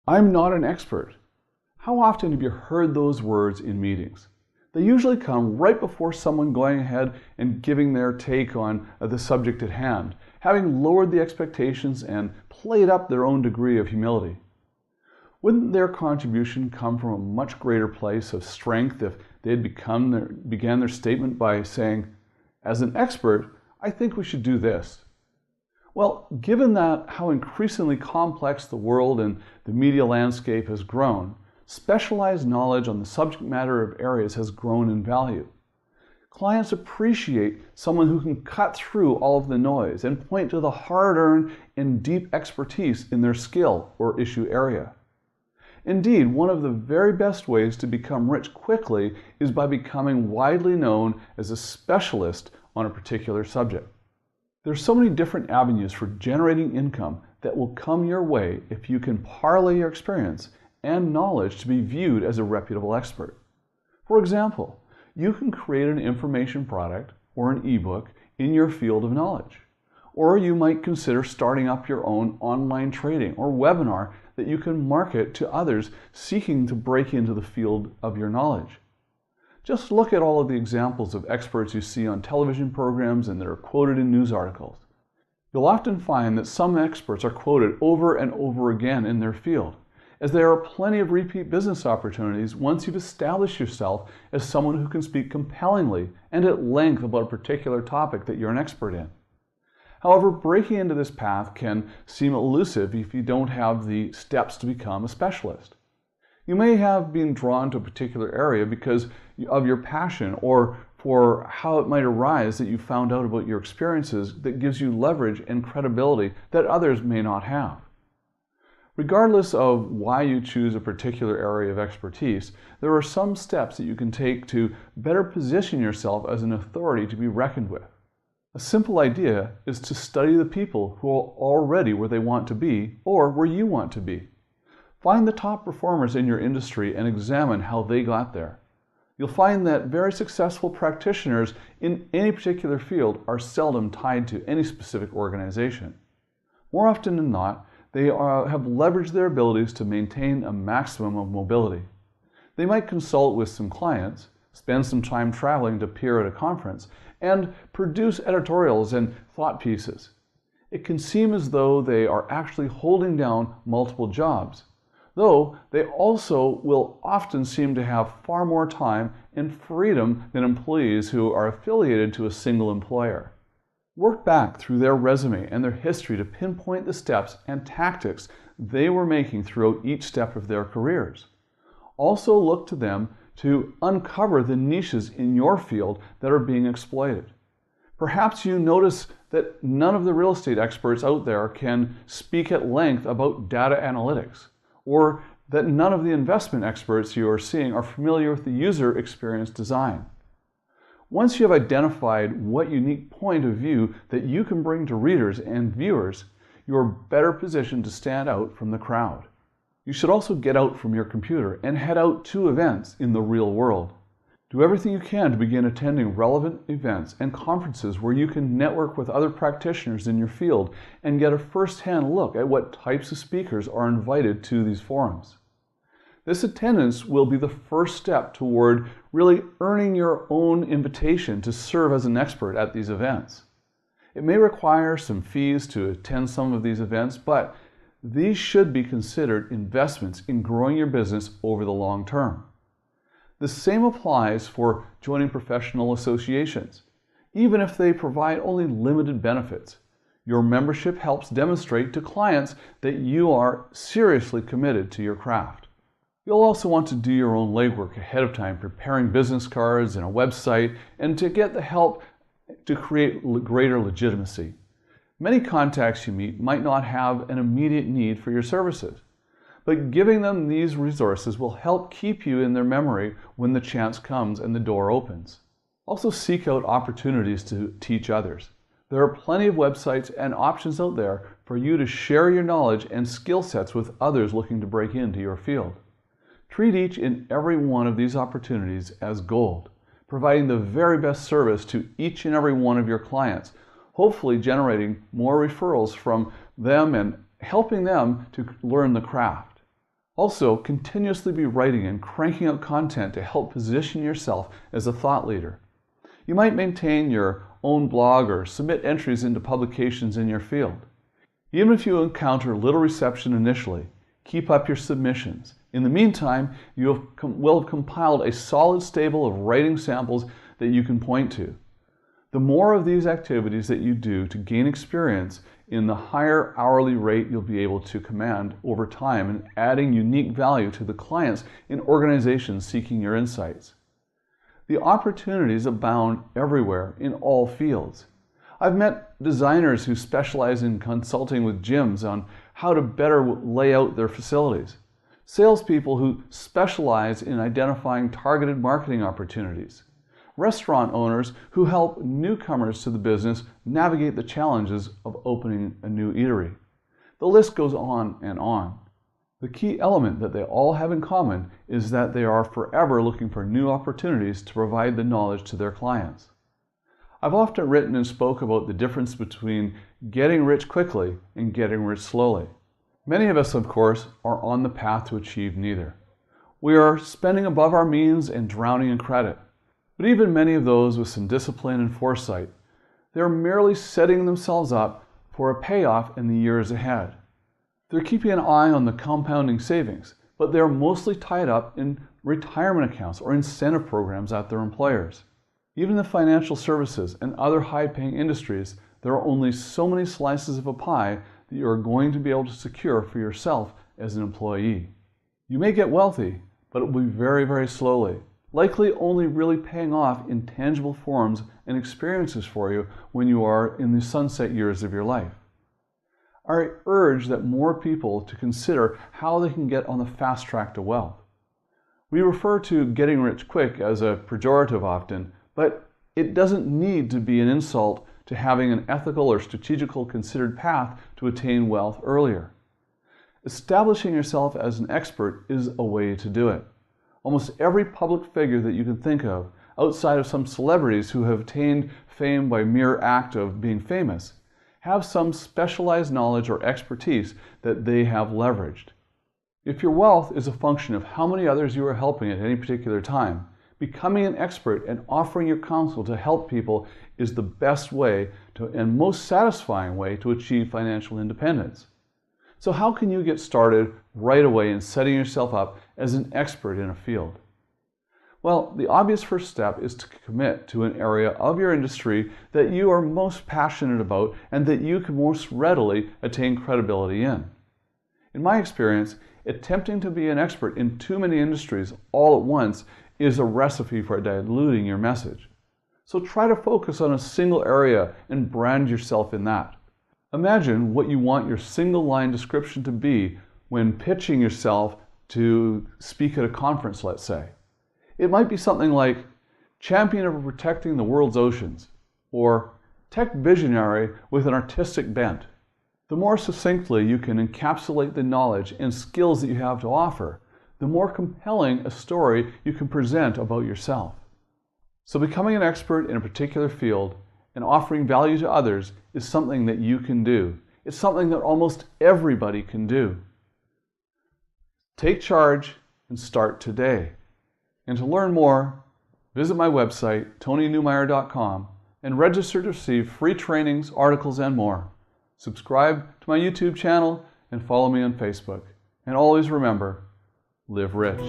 I'm not an expert. How often have you heard those words in meetings? They usually come right before someone going ahead and giving their take on the subject at hand, having lowered the expectations and played up their own degree of humility. Wouldn't their contribution come from a much greater place of strength if they had began their statement by saying, "As an expert, I think we should do this"? Well, given that how increasingly complex the world and the media landscape has grown, specialized knowledge on the subject matter of areas has grown in value. Clients appreciate someone who can cut through all of the noise and point to the hard-earned and deep expertise in their skill or issue area. Indeed, one of the very best ways to become rich quickly is by becoming widely known as a specialist on a particular subject. There's so many different avenues for generating income that will come your way if you can parlay your experience and knowledge to be viewed as a reputable expert. For example, you can create an information product or an ebook in your field of knowledge. Or you might consider starting up your own online trading or webinar that you can market to others seeking to break into the field of your knowledge. Just look at all of the examples of experts you see on television programs and that are quoted in news articles. You'll often find that some experts are quoted over and over again in their field, as there are plenty of repeat business opportunities once you've established yourself as someone who can speak compellingly and at length about a particular topic that you're an expert in. However, breaking into this path can seem elusive if you don't have the steps to become a specialist. You may have been drawn to a particular area because of your passion or for how it might arise that you found out about your experiences that gives you leverage and credibility that others may not have. Regardless of why you choose a particular area of expertise, there are some steps that you can take to better position yourself as an authority to be reckoned with. A simple idea is to study the people who are already where they want to be or where you want to be. Find the top performers in your industry and examine how they got there. You'll find that very successful practitioners in any particular field are seldom tied to any specific organization. More often than not, they have leveraged their abilities to maintain a maximum of mobility. They might consult with some clients, spend some time traveling to appear at a conference, and produce editorials and thought pieces. It can seem as though they are actually holding down multiple jobs, though they also will often seem to have far more time and freedom than employees who are affiliated to a single employer. Work back through their resume and their history to pinpoint the steps and tactics they were making throughout each step of their careers. Also look to them to uncover the niches in your field that are being exploited. Perhaps you notice that none of the real estate experts out there can speak at length about data analytics, or that none of the investment experts you are seeing are familiar with the user experience design. Once you have identified what unique point of view that you can bring to readers and viewers, you are better positioned to stand out from the crowd. You should also get out from your computer and head out to events in the real world. Do everything you can to begin attending relevant events and conferences where you can network with other practitioners in your field and get a first-hand look at what types of speakers are invited to these forums. This attendance will be the first step toward really earning your own invitation to serve as an expert at these events. It may require some fees to attend some of these events, but these should be considered investments in growing your business over the long term. The same applies for joining professional associations. Even if they provide only limited benefits, your membership helps demonstrate to clients that you are seriously committed to your craft. You'll also want to do your own legwork ahead of time, preparing business cards and a website, and to get the help to create greater legitimacy. Many contacts you meet might not have an immediate need for your services, but giving them these resources will help keep you in their memory when the chance comes and the door opens. Also seek out opportunities to teach others. There are plenty of websites and options out there for you to share your knowledge and skill sets with others looking to break into your field. Treat each and every one of these opportunities as gold, providing the very best service to each and every one of your clients, hopefully generating more referrals from them and helping them to learn the craft. Also, continuously be writing and cranking out content to help position yourself as a thought leader. You might maintain your own blog or submit entries into publications in your field. Even if you encounter little reception initially, keep up your submissions. In the meantime, you will have compiled a solid stable of writing samples that you can point to. The more of these activities that you do to gain experience, in the higher hourly rate you'll be able to command over time and adding unique value to the clients in organizations seeking your insights. The opportunities abound everywhere in all fields. I've met designers who specialize in consulting with gyms on how to better lay out their facilities, salespeople who specialize in identifying targeted marketing opportunities, restaurant owners who help newcomers to the business navigate the challenges of opening a new eatery. The list goes on and on. The key element that they all have in common is that they are forever looking for new opportunities to provide the knowledge to their clients. I've often written and spoke about the difference between getting rich quickly and getting rich slowly. Many of us, of course, are on the path to achieve neither. We are spending above our means and drowning in credit. But even many of those with some discipline and foresight, they're merely setting themselves up for a payoff in the years ahead. They're keeping an eye on the compounding savings, but they're mostly tied up in retirement accounts or incentive programs at their employers. Even in the financial services and other high-paying industries, there are only so many slices of a pie that you are going to be able to secure for yourself as an employee. You may get wealthy, but it will be very, very slowly, likely only really paying off in tangible forms and experiences for you when you are in the sunset years of your life. I urge that more people to consider how they can get on the fast track to wealth. We refer to getting rich quick as a pejorative often, but it doesn't need to be an insult to having an ethical or strategical considered path to attain wealth earlier. Establishing yourself as an expert is a way to do it. Almost every public figure that you can think of, outside of some celebrities who have attained fame by mere act of being famous, have some specialized knowledge or expertise that they have leveraged. If your wealth is a function of how many others you are helping at any particular time, becoming an expert and offering your counsel to help people is the best way and most satisfying way to achieve financial independence. So how can you get started right away in setting yourself up as an expert in a field? Well, the obvious first step is to commit to an area of your industry that you are most passionate about and that you can most readily attain credibility in. In my experience, attempting to be an expert in too many industries all at once is a recipe for diluting your message. So try to focus on a single area and brand yourself in that. Imagine what you want your single line description to be when pitching yourself to speak at a conference, let's say. It might be something like champion of protecting the world's oceans, or tech visionary with an artistic bent. The more succinctly you can encapsulate the knowledge and skills that you have to offer, the more compelling a story you can present about yourself. So becoming an expert in a particular field and offering value to others is something that you can do. It's something that almost everybody can do. Take charge and start today. And to learn more, visit my website, tonynewmeyer.com, and register to receive free trainings, articles, and more. Subscribe to my YouTube channel and follow me on Facebook. And always remember, live rich.